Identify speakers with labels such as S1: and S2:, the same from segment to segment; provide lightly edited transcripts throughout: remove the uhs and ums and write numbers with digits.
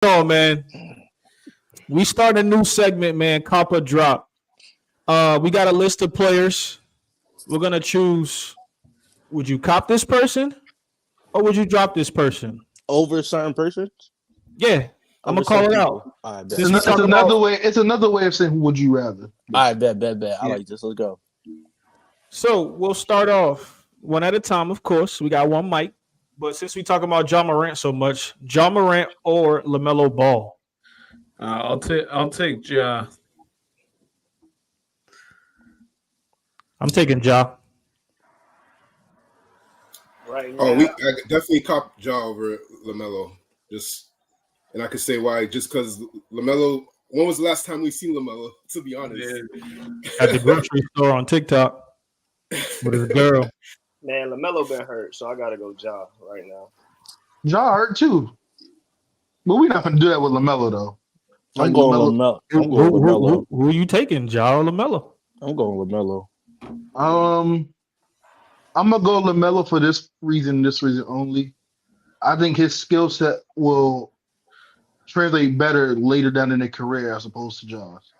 S1: on, man. We start a new segment, man. Copper drop. We got a list of players. We're gonna choose. Would you cop this person, or would you drop this person
S2: over a certain person?
S1: Yeah, I'm gonna call it out.
S2: Right,
S3: it's another way of saying would you rather.
S2: All right, bet. I like this. Let's go.
S1: So we'll start off one at a time. Of course, we got one mic, but since we talk about John Morant so much, John Morant or LaMelo Ball.
S4: I'll take Ja.
S1: I'm taking Ja.
S5: Right now.
S6: I definitely cop Ja over LaMelo. And I could say why. Just because LaMelo. When was the last time we seen LaMelo? To be honest,
S1: at the grocery store on TikTok with his girl.
S5: Man, LaMelo been hurt, so I gotta go Ja right now.
S3: Ja hurt too, but we're not gonna do that with LaMelo though.
S2: I'm going LaMelo.
S1: Who are you taking, Ja or LaMelo?
S2: I'm going LaMelo.
S3: I'm gonna go LaMelo for this reason only. I think his skill set will translate better later down in their career as opposed to Ja's.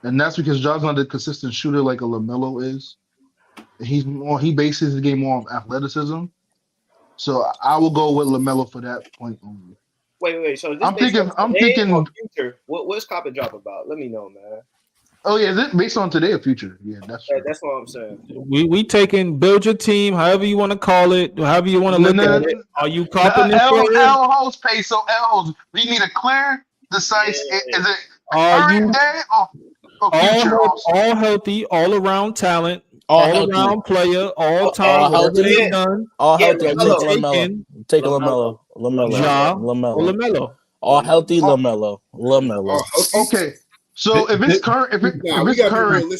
S3: And that's because Ja's not a consistent shooter like a LaMelo is. He bases his game more on athleticism. So I will go with LaMelo for that point only.
S5: Wait. So
S3: I'm thinking
S5: future. What's Cop and Drop about? Let me know, man.
S3: Oh yeah, is it based on today or future? Yeah, that's
S5: what I'm saying.
S1: We taking build your team, however you want to call it, however you want to look at it. Are you copping this?
S3: L host pay so L host. We need a clear, decisive. Is it current day or future?
S1: All healthy, all around talent, all around player, all time.
S2: All healthy. All healthy. I'm taking LaMelo.
S1: LaMelo.
S2: All healthy. LaMelo.
S3: Okay. So if it's current, if it's current,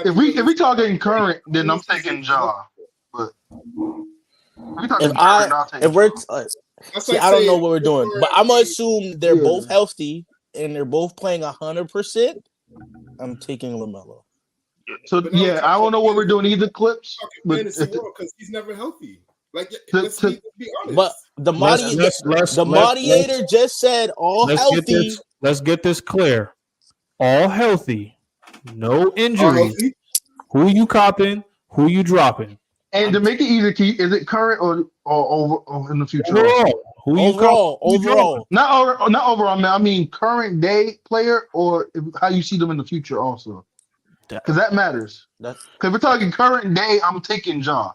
S3: if we talking current, then I'm taking Ja. But
S2: I don't know what we're doing, but I'm gonna assume they're both healthy and they're both playing 100%. I'm taking LaMelo.
S3: So yeah, I don't know what we're doing either, Klippz.
S6: Because he's never healthy. Let's be honest.
S2: But the moderator just said all healthy.
S1: Let's get this clear. All healthy, no injuries. Who you copping? Who you dropping?
S3: And to make it easy, is it current or in the future?
S2: Overall.
S3: Not overall, man. I mean current day player or how you see them in the future also. Because that matters. Because we're talking current day, I'm taking Ja.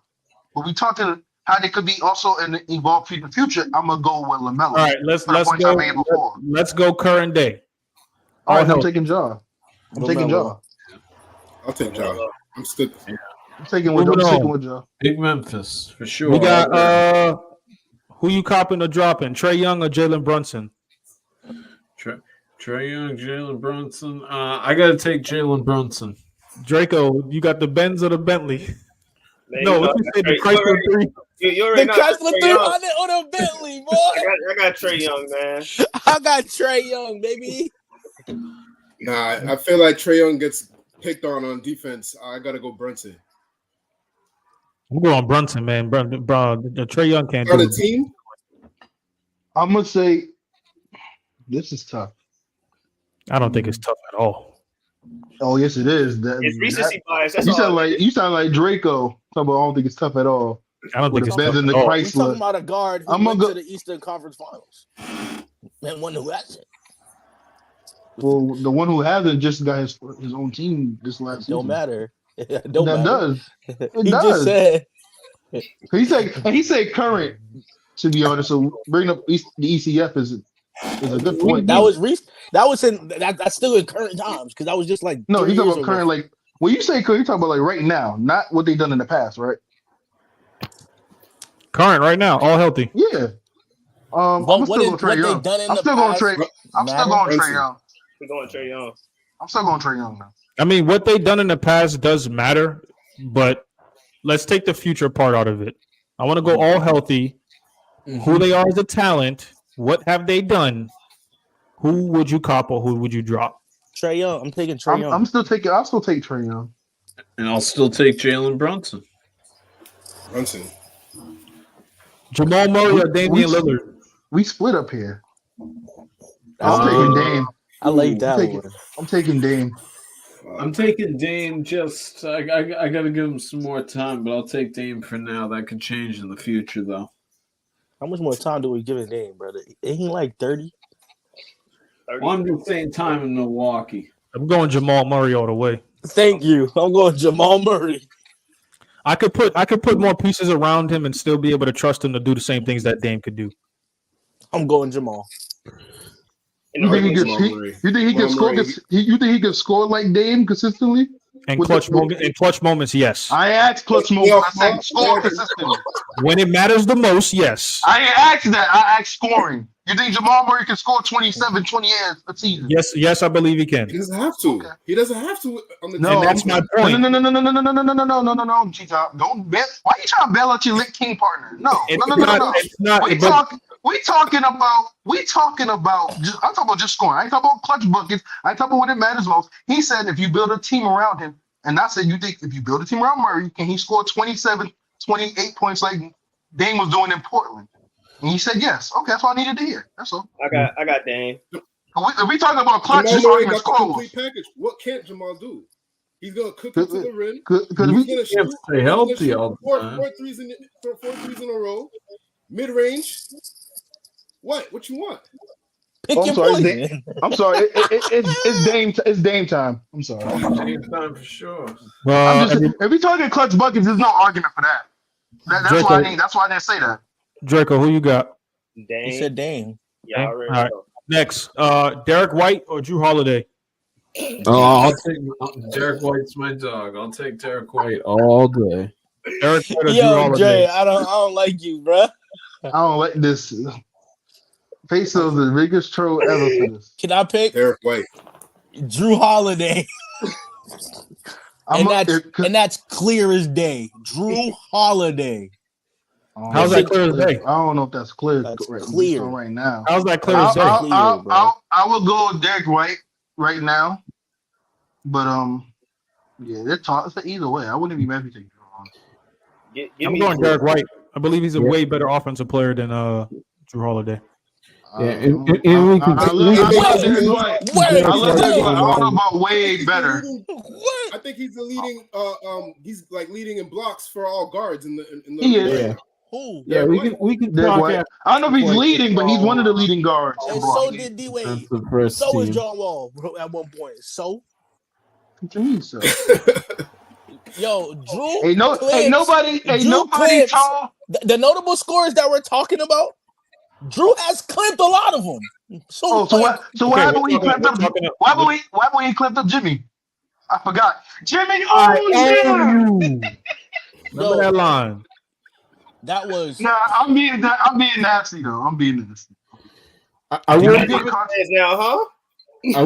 S3: But we talking how they could be also in the evolved future. I'm gonna go with LaMelo.
S1: All right, let's go current day.
S3: All right, I'm taking Ja. Taking Ja.
S6: I'll take Ja. I'm
S3: taking with Ja.
S4: Big Memphis for sure.
S1: We got who you copping or dropping? Trae Young or Jalen Brunson?
S4: Trae Young, Jalen Brunson. I gotta take Jalen Brunson.
S1: Draco, you got the Benz or the Bentley?
S5: Man,
S1: no, what you say? The Chrysler 3.
S2: The Chrysler 300 on a Bentley, boy.
S5: I got Trae Young, man.
S2: I got Trae Young, baby.
S6: Nah, I feel like Trae Young gets picked on defense. I gotta go Brunson.
S1: I'm going Brunson, man. Bro, the Trae Young can't
S6: do
S1: the
S6: team.
S3: I'm gonna say this is tough.
S1: I don't think it's tough at all.
S3: Oh yes, it is.
S5: It's recency bias.
S3: You sound like Dreco. I don't think it's tough at all.
S1: I don't think it's tough
S3: at all.
S2: We're talking about a guard who went to the Eastern Conference Finals and one who hasn't.
S3: Well, the one who hasn't just got his own team this last season.
S2: Don't matter.
S3: It does.
S2: He just said.
S3: He said current. To be honest, so bringing up the ECF is a good point.
S2: That's still in current times because that was just like
S3: no. You talking about current like when you say current, you talking about like right now, not what they done in the past, right?
S1: Current right now, all healthy.
S3: Yeah. I'm still going Trae Young. I'm still going Trae Young.
S5: We're going Trae Young.
S3: I'm still going Trae Young now.
S1: I mean, what they've done in the past does matter, but let's take the future part out of it. I want to go all healthy. Mm-hmm. Who they are as a talent. What have they done? Who would you cop or who would you drop?
S2: Trae Young. I'm taking Trae Young.
S3: I'll still take Trae Young.
S4: And I'll still take Jalen Brunson.
S1: Jamal Murray or Damian Lillard?
S3: We split up here. I'm taking Dame.
S2: I like that one.
S3: I'm taking Dame.
S4: I'm taking Dame. Just I gotta give him some more time, but I'll take Dame for now. That could change in the future, though.
S2: How much more time do we give his Dame, brother? Ain't he like 30?
S4: Well, I'm just saying time in Milwaukee.
S1: I'm going Jamal Murray all the way.
S2: Thank you. I'm going Jamal Murray.
S1: I could put more pieces around him and still be able to trust him to do the same things that Dame could do.
S2: I'm going Jamal.
S3: You think he could score? You think he could score like Dame consistently?
S1: In clutch moments, yes.
S3: I asked clutch moments. I said score consistently.
S1: When it matters the most, yes.
S3: I asked that. I asked scoring. You think Jamal Murray can score 27, 28 a season?
S1: Yes, I believe he can.
S6: He doesn't have to. Okay. He doesn't have to on the team.
S1: And that's my point.
S3: No, G-Top. Don't bet. Why are you trying to bail out your Littking partner? No.
S1: It's not.
S3: We talking about. I'm talking about just scoring. I ain't talking about clutch buckets. I ain't talking about when it matters most. He said if you build a team around him, and I said you think if you build a team around Murray, can he score 27, 28 points like Dame was doing in Portland? And he said yes. Okay, that's all I needed to hear. That's all.
S5: I got Dame.
S3: If we talking about clutch,
S6: Jamal Murray got the complete package. What can't Jamal do? He's gonna cook it to the rim.
S4: He's gonna stay healthy all the time.
S6: Four threes in a row. Mid range. What you want?
S2: Pick your poison.
S3: I'm sorry. It's Dame time. I'm sorry.
S4: Dame time for sure.
S3: If we talking clutch buckets, there's no argument for that. That's why I didn't say that.
S1: Draco, who you got?
S5: Dame.
S2: He said Dame.
S5: Yeah,
S1: all right. Next, Derek White or Drew Holiday?
S4: I'll take Derek White's my dog. I'll take Derek White all day.
S1: Derek White or Drew
S2: Yo,
S1: Holiday?
S2: Dre, I don't like you, bro.
S3: I don't like this. Face of the biggest troll ever for this.
S2: Can I pick
S6: Derek White?
S2: Drew Holiday. And that's clear as day. Drew Holiday.
S1: How's that clear as day?
S3: I don't know if that's clear.
S2: That's clear
S3: right now.
S1: How's that clear as day?
S3: I will go with Derek White right now, but yeah, it's either way. I wouldn't be mad if you take Drew.
S1: I'm going Derek White. I believe he's a way better offensive player than Drew Holiday.
S3: I don't know about way better.
S6: I think he's the leading. He's like leading in blocks for all guards in the.
S3: Yeah.
S2: Who?
S4: Yeah, we can talk.
S3: I don't know if he's leading, but he's one of the leading guards.
S2: And so did D-Wade. So was John Wall at one point. So.
S3: What you mean, so?
S2: Yo, Drew.
S3: Ain't nobody tall.
S2: The notable scores that we're talking about, Drew has clipped a lot of them.
S3: Why haven't we clipped up? Why haven't we clipped up Jimmy? I forgot. Jimmy,
S1: Remember that line?
S2: That was.
S3: Nah, I'm being nasty though. I'm being nasty.
S4: I will give it
S5: now, huh?
S4: I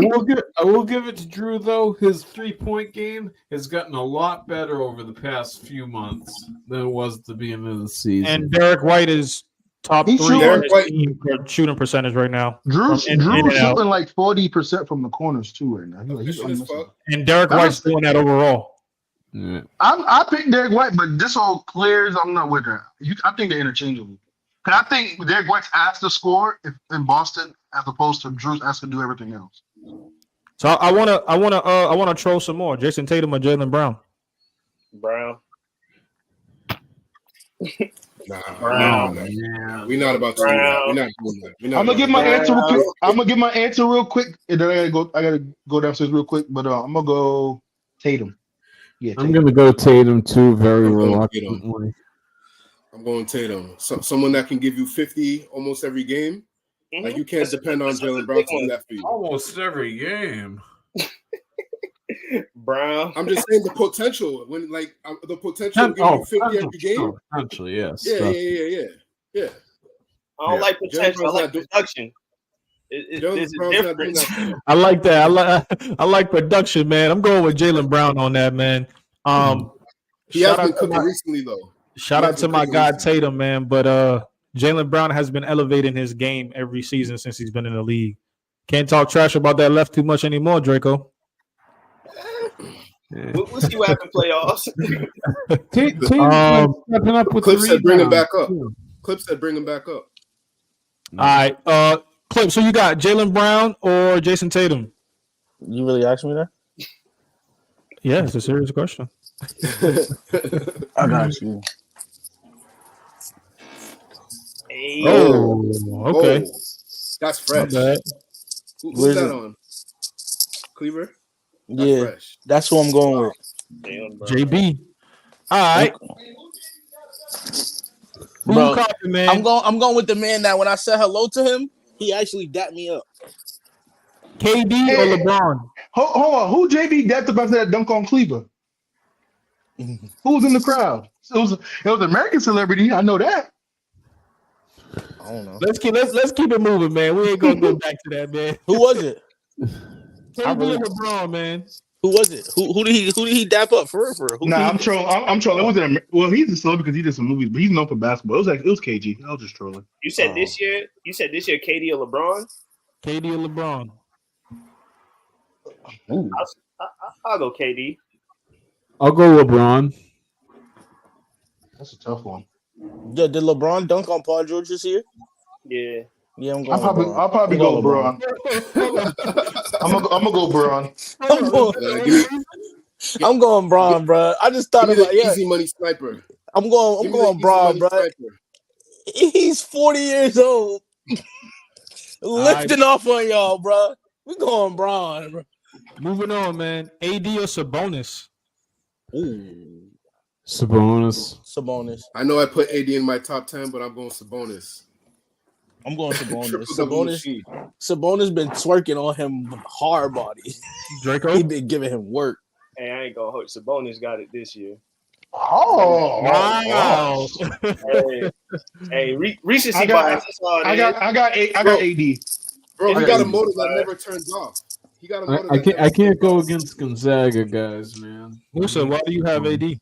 S4: will give it to Drew though. His 3-point game has gotten a lot better over the past few months than it was at the beginning of the season.
S1: And Derek White is top 3 shooting percentage right now.
S3: Drew's shooting like 40% from the corners too right now.
S1: And Derek White's doing that overall.
S4: Yeah.
S3: I picked Derek White, but this whole clears. I'm not with that. I think they're interchangeable. Cause I think Derek White's asked to score in Boston as opposed to Drew's asked to do everything else.
S1: So I wanna troll some more. Jason Tatum or Jaylen Brown?
S5: Brown.
S6: Nah. We're not about to do that. We're not doing that. I'm
S3: gonna give my answer real quick. I'm gonna give my answer real quick, and then I gotta go downstairs real quick. But I'm gonna go Tatum. Yeah,
S4: I'm gonna go Tatum too. Very reluctantly.
S6: I'm going Tatum. Someone that can give you 50 almost every game. Mm-hmm. Like you can't depend on Jaylen Brown to do that for you.
S4: Almost every game.
S5: Brown.
S6: I'm just saying the potential when the potential to give you 50 every game.
S4: Potentially, yes.
S6: Yeah.
S5: I don't like potential. I like production. There's a difference.
S1: I like that. I like production, man. I'm going with Jaylen Brown on that, man.
S6: He has been cooking recently, though.
S1: Shout out to my guy Tatum, man. But Jaylen Brown has been elevating his game every season since he's been in the league. Can't talk trash about that left too much anymore, Dreco.
S5: We'll see what happens in playoffs.
S4: Stepping up with
S6: Klippz said bring him back up. Klippz said bring him back up.
S1: All right. Klippz, so you got Jaylen Brown or Jason Tatum?
S2: You really asked me that?
S1: Yeah, it's a serious question.
S2: I got you.
S5: Hey,
S1: Oh, okay.
S6: Oh, that's
S1: Not
S6: fresh.
S1: bad.
S6: Who's that on? Cleaver? That's
S2: Yeah,
S6: fresh.
S2: that's who I'm going with.
S5: damn, bro.
S1: JB. All right. Who
S2: Bro,
S1: you copying, man?
S2: I'm going with the man that when I said hello to him, he actually dapped me up.
S1: KD or LeBron?
S3: Hold on. Who JB dapped up after that dunk on Cleaver? Who was in the crowd? It was an American celebrity. I know that.
S2: I don't know.
S1: Let's keep it moving, man. We ain't gonna go back to that, man.
S2: Who was it?
S1: KD or LeBron, man.
S2: Who was it? Who did he dap up for real? Who
S3: Nah,
S2: did
S3: I'm
S2: he-
S3: trolling. I'm trolling. It wasn't. He's a celebrity because he did some movies, but he's known for basketball. It was KG. I was just trolling.
S5: You said this year. You said this year, KD or LeBron.
S1: KD or LeBron?
S5: I'll go KD.
S4: I'll go LeBron.
S3: That's a tough one.
S2: Did LeBron dunk on Paul George this year?
S5: Yeah.
S2: Yeah, I'm going.
S3: I'll probably go LeBron. I'm gonna go Braun.
S2: I'm going Braun, bro. I just thought
S6: Give me
S2: about
S6: the easy money sniper.
S2: I'm going Braun, bro. He's 40 years old, lifting off on y'all, bro. We going Braun, bro.
S1: Moving on, man. AD or Sabonis?
S2: Ooh,
S4: Sabonis.
S6: I know I put AD in my top 10, but I'm going Sabonis.
S2: I'm going Sabonis.
S6: Triple-double machine.
S2: Sabonis been twerking on him hard body.
S1: Draco?
S2: He been giving him work.
S5: Hey, I ain't gonna hold. Sabonis got it this year.
S3: Oh
S1: Wow.
S5: Hey, recency bias.
S3: I got AD.
S6: Bro, he
S3: I
S6: got a
S3: got
S6: motor that never turns off. He got a motor
S4: I can't go against Gonzaga guys, man.
S1: Musa, why do you have AD?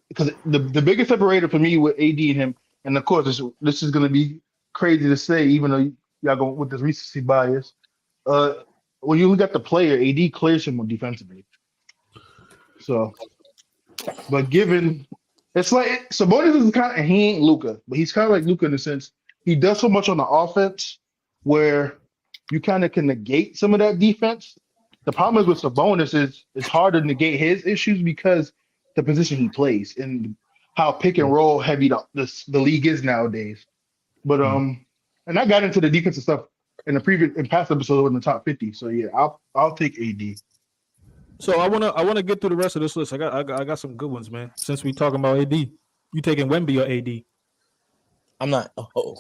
S3: Because the biggest separator for me with AD and him, and of course this is gonna be crazy to say, even though y'all go with this recency bias. When you look at the player, AD clears him defensively. So, but given it's like Sabonis is kind of he ain't Luka, but he's kind of like Luka in the sense he does so much on the offense where you kind of can negate some of that defense. The problem is with Sabonis is it's hard to negate his issues because the position he plays and how pick and roll heavy the league is nowadays. But and I got into the defensive stuff in past episodes in the top 50. So yeah, I'll take AD.
S1: So I wanna get through the rest of this list. I got some good ones, man. Since we talking about AD, you taking Wemby or AD?
S2: I'm not. Oh.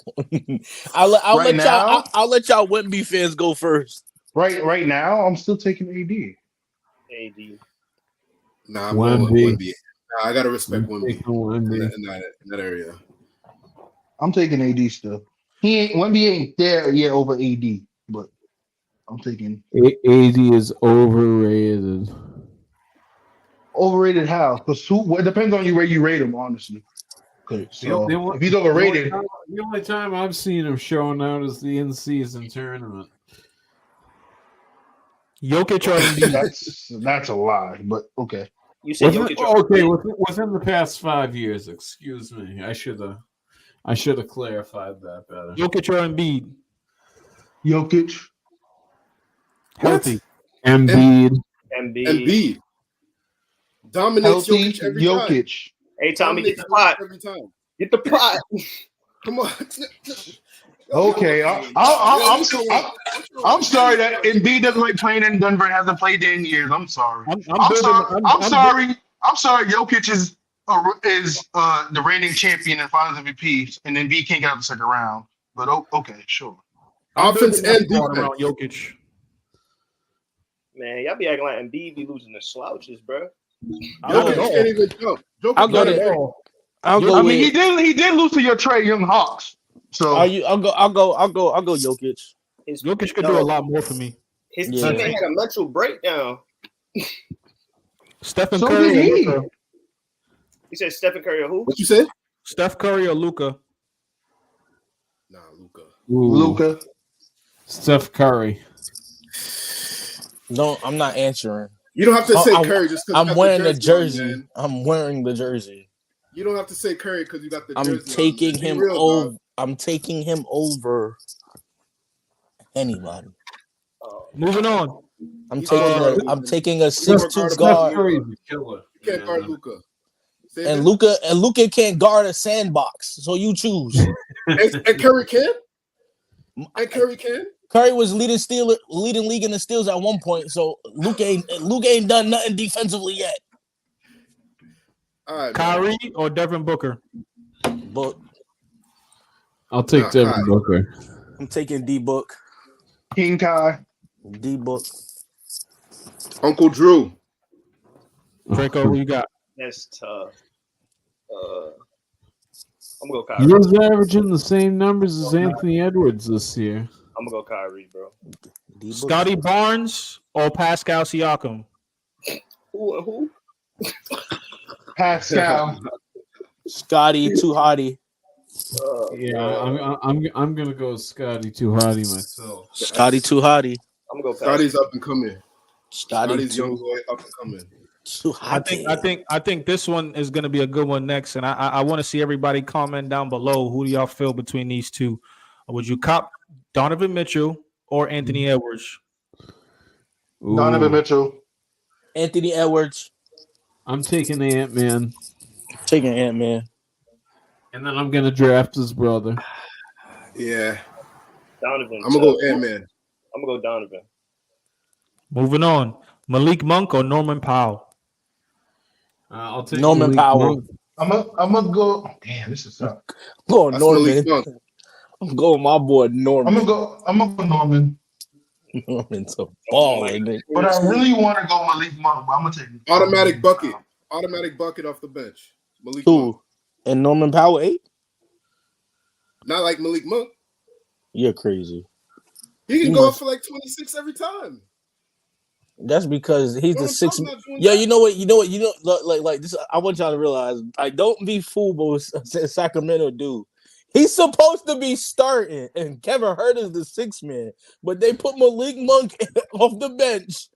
S2: I'll let y'all Wemby fans go first.
S3: Right now, I'm still taking AD.
S5: AD.
S6: Nah, I'm going with Wemby. Nah, I gotta respect Wemby
S4: In
S6: in that area.
S3: I'm taking AD still. Wemby ain't there yet over AD, but I'm taking
S4: AD is overrated.
S3: overrated. How? Because it depends on where you rate him, honestly. So if he's overrated,
S4: The only time I've seen him showing out is the in-season tournament.
S1: Jokic or Embiid?
S3: that's a lie. But okay.
S5: You said
S4: Within the past 5 years. Excuse me. I should have clarified that better.
S1: Jokic or Embiid?
S3: Jokic.
S1: Healthy.
S6: Embiid. Dominates
S3: Healthy
S6: Jokic every
S3: Jokic.
S6: time.
S5: Hey, Tommy, get the pot.
S6: Every time.
S5: Get the pot.
S6: Come on.
S3: Okay, I'm sorry that Embiid doesn't like playing in Denver and hasn't played there in years. I'm sorry. I'm sorry. Jokic is the reigning champion and Finals MVP, and Embiid can't get out the second round. But okay, sure.
S6: Offense and defense.
S1: Around Jokic.
S5: Man, y'all be acting like Embiid be losing the slouches, bro.
S6: Jokic can't even jump.
S2: I'll go there.
S3: I mean, he did lose to your Trae Young Hawks. So
S2: I'll go Jokic.
S1: Jokic could do a lot more for me.
S5: His teammate had a mental breakdown.
S1: Stephen
S3: So
S1: Curry
S3: did
S1: or
S3: he.
S1: Luka?
S5: You said Stephen Curry or who?
S6: What you said?
S1: Steph Curry or Luka?
S6: Nah,
S3: Luka.
S4: Steph Curry.
S2: No, I'm not answering.
S6: You don't have to say Curry just because
S2: I'm wearing the jersey. I'm wearing the jersey.
S6: You don't have to say Curry because you got the jersey.
S2: I'm taking him over. I'm taking him over anybody.
S1: Moving on.
S2: I'm taking a 6'2" guard.
S4: Curry's a killer.
S6: You can't guard Luka.
S2: And Luka can't guard a sandbox. So you choose.
S6: and Curry can? And Curry can?
S2: Curry was leading league in the steals at one point. So Luka ain't done nothing defensively yet.
S6: All right,
S1: Kyrie or Devin Booker?
S2: Book.
S4: I'll take Devin Booker.
S2: I'm taking D-Book.
S3: King Kai.
S2: D-Book.
S6: Uncle Drew.
S1: Draco, who you got?
S5: That's tough. I'm gonna go Kyrie.
S4: He was averaging the same numbers as Anthony Edwards this year.
S5: I'm gonna go Kyrie, bro.
S1: Scotty Barnes or Pascal Siakam?
S5: Who?
S3: Pascal.
S2: Scotty too hotty.
S4: Yeah, I'm gonna go Scotty too hotty myself.
S2: Scotty too hotty.
S5: I'm gonna go
S6: Scotty's up and coming.
S2: Scotty's
S6: young boy up and coming.
S2: Too hotty.
S1: I think this one is going to be a good one next, and I want to see everybody comment down below. Who do y'all feel between these two? Would you cop Donovan Mitchell or Anthony Edwards?
S4: Ooh.
S3: Donovan Mitchell.
S2: Anthony Edwards.
S4: I'm taking Ant-Man.
S2: Taking Ant-Man.
S4: And then I'm gonna draft his brother.
S6: Yeah.
S5: Donovan.
S6: I'm gonna go Ant-Man.
S5: I'm gonna go Donovan.
S1: Moving on. Malik Monk or Norman Powell?
S4: I'll take
S2: Norman Powell.
S3: I'm gonna go. Damn, this is tough.
S2: Go
S6: That's
S2: Norman.
S6: Malik Monk.
S2: I'm going my boy Norman.
S3: I'm gonna go Norman.
S2: Norman's a baller.
S3: But I really want to go Malik Monk. But I'm gonna take
S6: Automatic bucket off the bench. Malik
S2: Two.
S6: Monk.
S2: And Norman Powell 8?
S6: Not like Malik Monk.
S2: You're crazy.
S6: He can go up for like 26 every time.
S2: That's because he's the 6. Yeah, you know what? Like this. I want y'all to realize. Like, don't be fooled by what Sacramento do. He's supposed to be starting, and Kevin Hurt is the 6th man. But they put Malik Monk off the bench,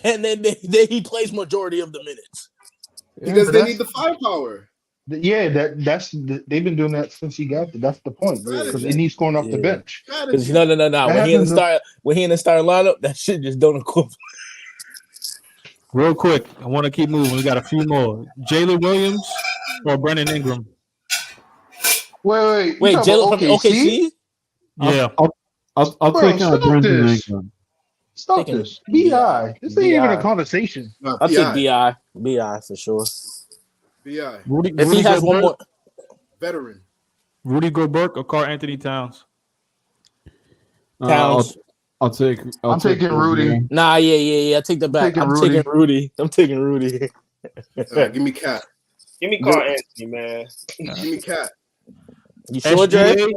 S2: and then he plays majority of the minutes
S6: because they need the firepower.
S3: Yeah, they've been doing that since he got there. That's the point, because they need scoring off the bench.
S2: Because no. When he in the starting lineup, that shit just don't equal.
S1: Real quick, I want to keep moving. We got a few more. Jalen Williams or Brennan Ingram?
S3: Wait,
S2: Jalen from OKC?
S1: Yeah.
S4: I'll take out Brendan Ingram.
S3: Stop this. B.I. This ain't even a conversation.
S6: No,
S2: I'll take B.I. B.I. for sure.
S6: B.I.
S2: If he has one more.
S6: Veteran.
S1: Rudy Gobert or Karl Anthony Towns?
S2: Towns.
S4: I'm
S3: taking Rudy.
S2: Nah, yeah. I take that back. I'm taking Rudy.
S6: Give me Cat.
S5: Give me Karl Anthony, man.
S6: Give me Cat.
S2: You sure, Jay?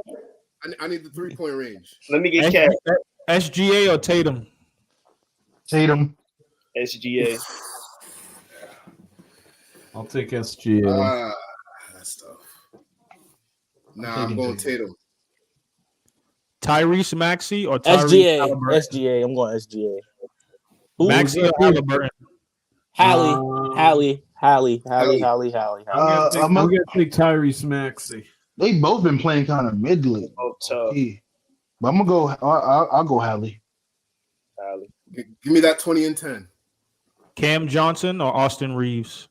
S6: I need the 3-point range.
S5: Let me get Cat.
S1: SGA or Tatum?
S3: Tatum.
S5: SGA.
S4: I'll take SGA.
S6: That's tough. Nah, I'm going Tatum.
S1: Tyrese Maxey or Tyrese
S2: SGA. I'm going SGA.
S1: Maxey or Halliburton?
S2: Hallie. I'm
S4: gonna take Tyrese Maxey.
S3: They both been playing kind of mid-league.
S5: Oh, tough.
S3: Yeah. But I'm gonna go. I'll go Hallie.
S6: Give me that 20 and 10.
S1: Cam Johnson or Austin Reeves?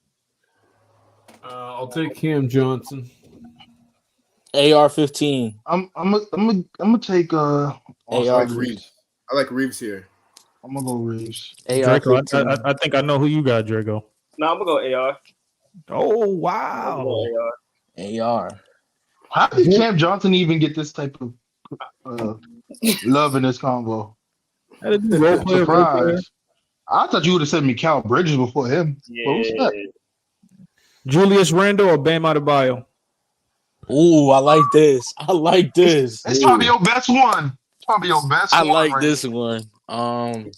S4: I'll take Cam Johnson.
S2: AR-15.
S3: I'm gonna take
S6: I like Reeves. I like Reeves here.
S3: I'm gonna go Reeves.
S1: Draco, I think I know who you got, Draco.
S5: No, I'm gonna go AR.
S1: Oh wow.
S2: AR.
S3: How did Cam Johnson even get this type of love in this combo? Surprise. I thought you would have said Mikal Bridges before him.
S5: Yeah.
S1: Julius Randle or Bam Adebayo?
S2: Ooh, I like this.
S3: It's probably your best one.
S2: I like this one.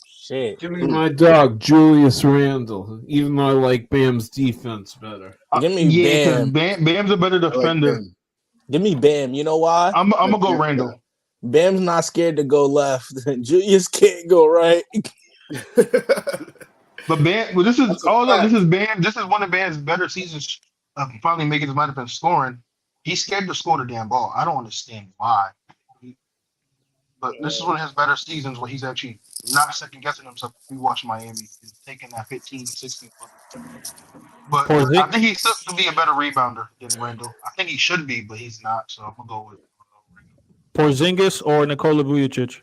S2: Shit.
S4: Give me my dog, Julius Randle, even though I like Bam's defense better.
S2: Give me
S3: Bam. Bam's a better defender.
S2: Give me Bam. You know why?
S3: I'm gonna go Randle.
S2: Bam's not scared to go left. Julius can't go right.
S3: But Bam, well, this is Bam. This is one of Bam's better seasons. Finally making his might have been scoring. He's scared to score the damn ball. I don't understand why. But this is one of his better seasons where he's actually not second guessing himself. We watch Miami. He's taking that 15, 16 plus. But I think he's still to be a better rebounder than Randall. I think he should be, but he's not. So I'm gonna go with
S1: Porzingis or Nikola Vujovic.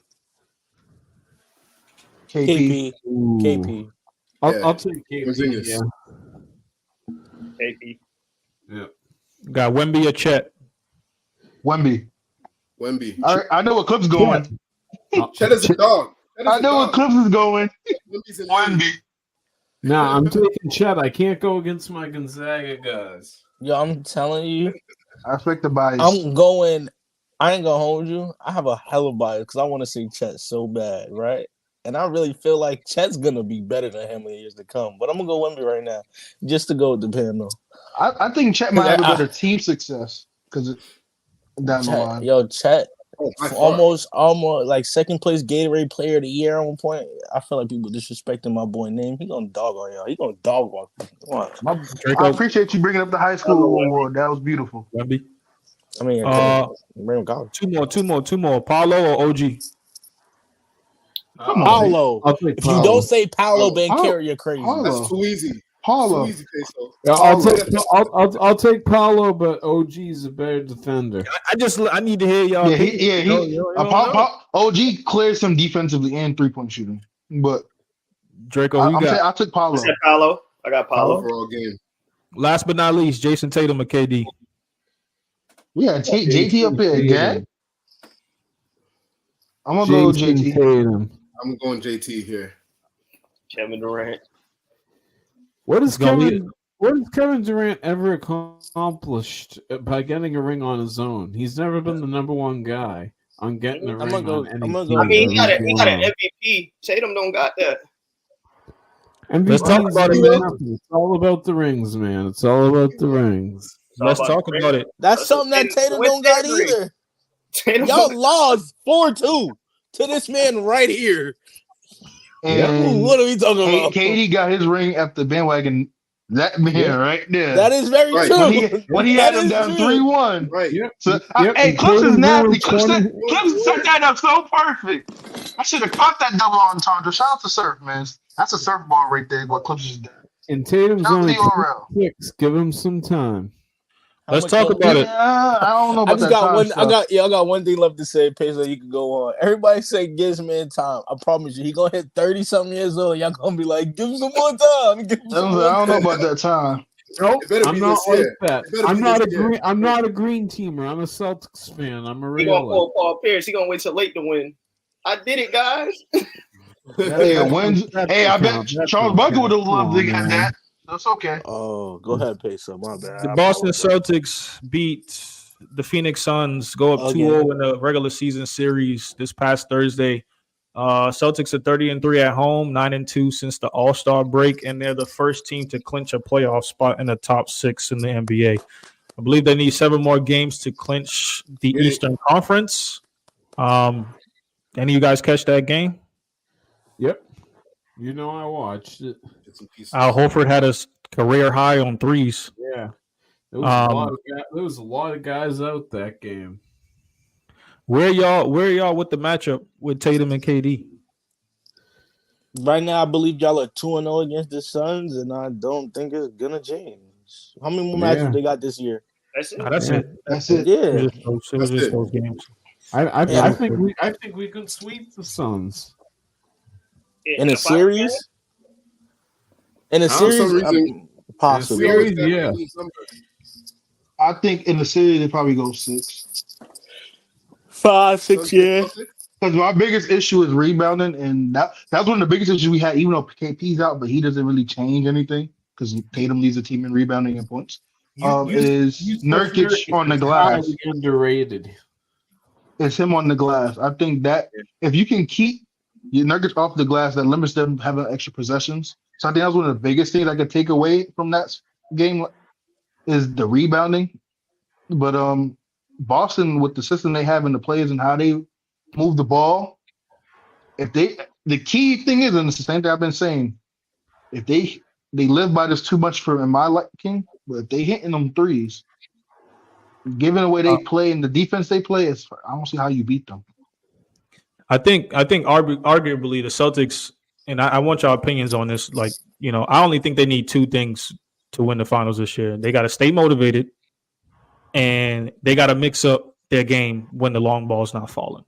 S2: KP. KP.
S4: I'll take KP.
S6: Porzingis.
S4: Yeah.
S5: KP.
S4: Yeah.
S1: Got Wemby or Chet.
S3: Wemby. I know what Klippz going.
S6: Chet is a dog.
S3: I know what Klippz is going. Wemby.
S4: Nah, I'm taking Chet. I can't go against my Gonzaga guys.
S2: Yo, I'm telling you.
S3: I expect the bias.
S2: I'm going. I ain't gonna hold you. I have a hell of bias because I want to see Chet so bad, right? And I really feel like Chet's gonna be better than him in the years to come. But I'm gonna go Wemby right now, just to go with the panel.
S3: I think Chet might have a better team success because down the line.
S2: Yo, Chet, almost like second place Gatorade Player of the Year at one point. I feel like people disrespecting my boy name. He gonna dog on y'all. He gonna dog walk.
S3: I appreciate you bringing up the high school award. That was beautiful.
S1: Wemby.
S2: I mean,
S1: two more. Paulo or OG?
S3: Come on,
S2: Paulo.
S4: If
S2: you don't say Paulo Banchero, you're crazy.
S6: That's too easy.
S3: Paulo.
S4: I'll take Paulo, but OG's a better defender.
S1: I need to hear y'all.
S3: OG cleared some defensively and 3-point shooting, but
S1: Draco,
S3: I took Paulo.
S5: I got Paulo
S6: for all game.
S1: Last but not least, Jason Tatum or KD.
S3: We got JT up here again. I'm gonna go JT.
S4: Tatum.
S6: I'm going JT here.
S5: Kevin Durant.
S4: What has Kevin Durant ever accomplished by getting a ring on his own? He's never been the number one guy on getting a ring on any team.
S5: I mean, he got an MVP. Tatum don't got that.
S1: Let's talk about it, man.
S4: It's all about the rings, man. It's all about the rings.
S1: Let's talk about it.
S2: That's something that Tatum don't got either. Y'all lost 4-2 to this man right here.
S3: And
S2: what are we talking about?
S3: KD got his ring after bandwagon. That man right there.
S2: That is very true.
S3: When he had him down 3-1.
S6: Right.
S3: Yep. So, hey, Klippz is nasty. Klippz set that up so perfect. I should have caught that double entendre. Shout out to Surf, man. That's a surf ball right there. What Klippz is doing.
S4: And Tatum's only 6. Give him some time.
S1: Let's talk about it.
S3: I don't know about
S2: I got one thing left to say, Peso. You can go on. Everybody say give this man time. I promise you, he gonna hit 30-something years old. Y'all gonna be like, give him some more time.
S3: I don't know about that time.
S4: Nope, I'm not like that. I'm not a green teamer. I'm a Celtics fan. I'm a real.
S5: He gonna pull Paul Pierce. He gonna wait till late to win. I did it, guys.
S3: I bet Charles Barkley would have loved to get that. That's okay.
S2: Oh, go ahead, Peso. My bad.
S1: The Boston Celtics beat the Phoenix Suns, go up 2-0 in the regular season series this past Thursday. Celtics are 30-3 at home, 9-2 since the All-Star break, and they're the first team to clinch a playoff spot in the top 6 in the NBA. I believe they need 7 more games to clinch the Eastern Conference. Any of you guys catch that game?
S4: Yep. You know I watched it.
S1: Al Horford had a career high on threes.
S4: Yeah. There was a lot of guys out that game.
S1: Where y'all with the matchup with Tatum and KD?
S2: Right now, I believe y'all are 2-0 against the Suns, and I don't think it's gonna change. How many more matches they got this year?
S1: That's it.
S2: Yeah.
S1: It was just those games.
S4: I think we could sweep the Suns.
S2: In a series? Possibly.
S4: Yeah.
S3: I think in the series they probably go 6.
S2: 5, 6, yeah.
S3: Because my biggest issue is rebounding, and that's one of the biggest issues we had, even though KP's out, but he doesn't really change anything because Tatum leads the team in rebounding and points. Is Nurkic on the glass.
S4: Underrated.
S3: It's him on the glass. I think that if you can keep your Nurkic off the glass, that limits them having extra possessions. So I think that's one of the biggest things I could take away from that game is the rebounding. But Boston, with the system they have and the players and how they move the ball, the key thing is, and it's the same thing I've been saying, if they live by this too much in my liking, but if they hitting them threes, given the way they play and the defense they play, I don't see how you beat them.
S1: I think arguably the Celtics, and I want y'all opinions on this. Like, I only think they need two things to win the finals this year. They got to stay motivated, and they got to mix up their game when the long ball's not falling.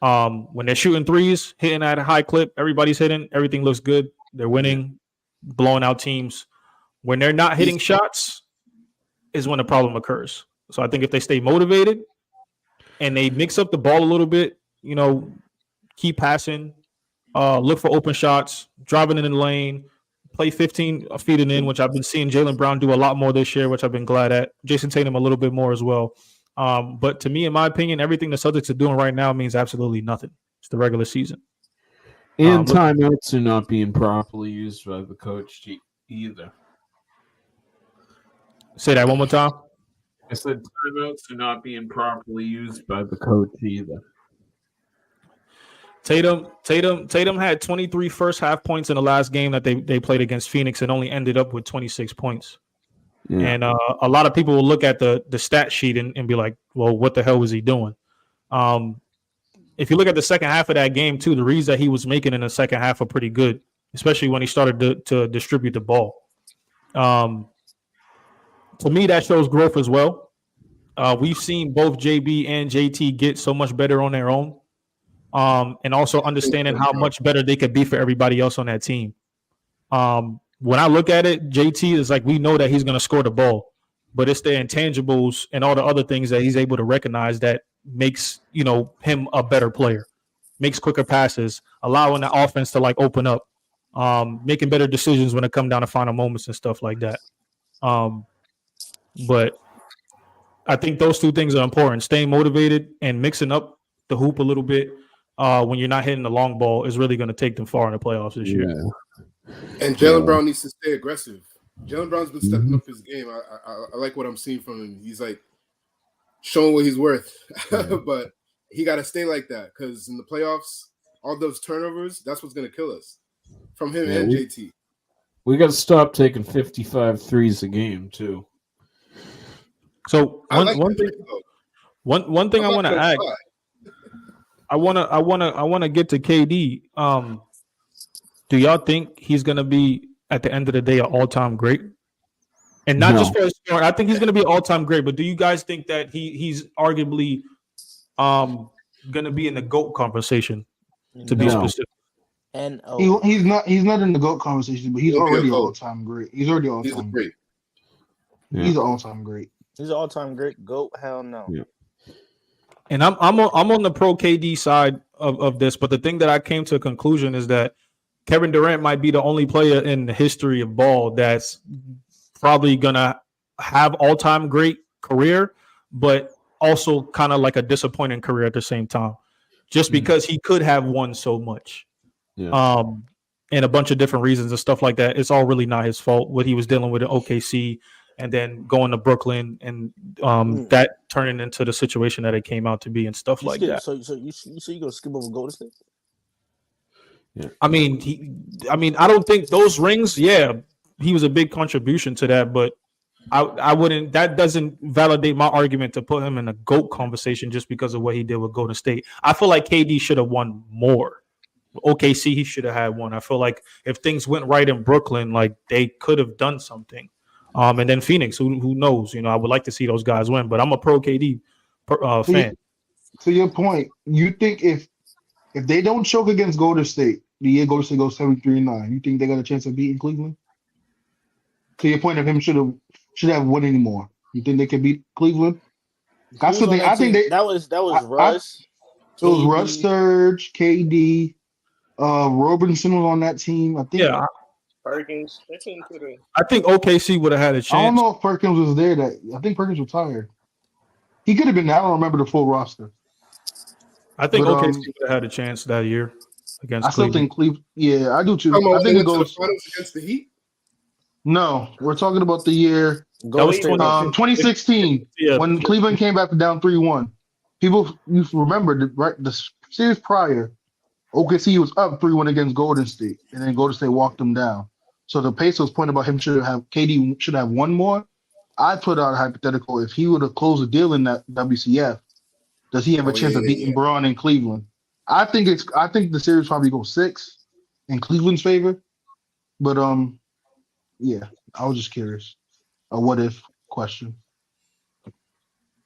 S1: When they're shooting threes, hitting at a high clip, everybody's hitting, everything looks good. They're winning, blowing out teams. When they're not hitting shots is when the problem occurs. So I think if they stay motivated and they mix up the ball a little bit, keep passing, look for open shots, driving in the lane, play 15 feet and in, which I've been seeing Jaylen Brown do a lot more this year, which I've been glad at. Jason Tatum a little bit more as well. But to me, in my opinion, everything the Celtics are doing right now means absolutely nothing. It's the regular season.
S4: And timeouts are not being properly used by the coach either.
S1: Say that one more time.
S4: I said timeouts are not being properly used by the coach either.
S1: Tatum had 23 first half points in the last game that they played against Phoenix and only ended up with 26 points. Yeah. And a lot of people will look at the stat sheet and be like, well, what the hell was he doing? If you look at the second half of that game, too, the reads that he was making in the second half are pretty good, especially when he started to distribute the ball. To me, that shows growth as well. We've seen both JB and JT get so much better on their own, and also understanding how much better they could be for everybody else on that team. When I look at it, JT is like, we know that he's going to score the ball, but it's the intangibles and all the other things that he's able to recognize that makes, him a better player, makes quicker passes, allowing the offense to open up, making better decisions when it comes down to final moments and stuff like that. But I think those two things are important. Staying motivated and mixing up the hoop a little bit when you're not hitting the long ball is really going to take them far in the playoffs this year.
S6: And Jaylen Brown needs to stay aggressive. Jaylen Brown's been stepping up his game. I like what I'm seeing from him. He's showing what he's worth. But he got to stay like that because in the playoffs, all those turnovers, that's what's going to kill us from him and JT.
S4: We got to stop taking 55 threes a game, too.
S1: So one thing I want to add, I want to get to KD. Do y'all think he's going to be at the end of the day an all-time great? And not just for his scoring. I think he's going to be an all-time great. But do you guys think that he's arguably going to be in the GOAT conversation? To be specific,
S2: and
S3: he's not in the GOAT conversation, but he's already all-time great. He's already all-time great. Yeah. He's an all-time great.
S2: He's an all-time great GOAT. Hell no.
S4: Yeah.
S1: And I'm on the pro KD side of this, but the thing that I came to a conclusion is that Kevin Durant might be the only player in the history of ball that's probably gonna have all-time great career, but also kind of like a disappointing career at the same time, just because he could have won so much, and a bunch of different reasons and stuff like that. It's all really not his fault. What he was dealing with in OKC. And then going to Brooklyn and that turning into the situation that it came out to be and stuff like that.
S2: So you gonna skip over Golden State?
S1: Yeah. I mean, I don't think those rings. Yeah, he was a big contribution to that, but I wouldn't. That doesn't validate my argument to put him in a GOAT conversation just because of what he did with Golden State. I feel like KD should have won more. OKC, he should have had one. I feel like if things went right in Brooklyn, they could have done something. And then Phoenix, who knows? I would like to see those guys win, but I'm a pro KD fan.
S3: To your point, you think if they don't choke against Golden State, the year Golden State goes 73-9, you think they got a chance of beating Cleveland? To your point of him should have won anymore. You think they could beat Cleveland? That's the thing. I think
S2: that was Russ.
S3: It was Russ, Serge, KD, Robinson was on that team. I think.
S5: Yeah. Perkins.
S1: I think OKC would have had a chance.
S3: I don't know if Perkins was there. I think Perkins retired. He could have been there. I don't remember the full roster.
S1: I think OKC would have had a chance that year against Cleveland.
S3: I still think Cleveland. Yeah, I do too. I think it goes
S6: against the Heat.
S3: No, we're talking about the year
S1: that was
S3: 2016 when Cleveland came back down 3-1. People, you remember the series prior, OKC was up 3-1 against Golden State, and then Golden State walked them down. So the Pacers' point about him KD should have won more. I put out a hypothetical. If he would have closed a deal in that WCF, does he have a chance of beating Braun in Cleveland? I think the series probably goes 6 in Cleveland's favor. But yeah, I was just curious. A what if question.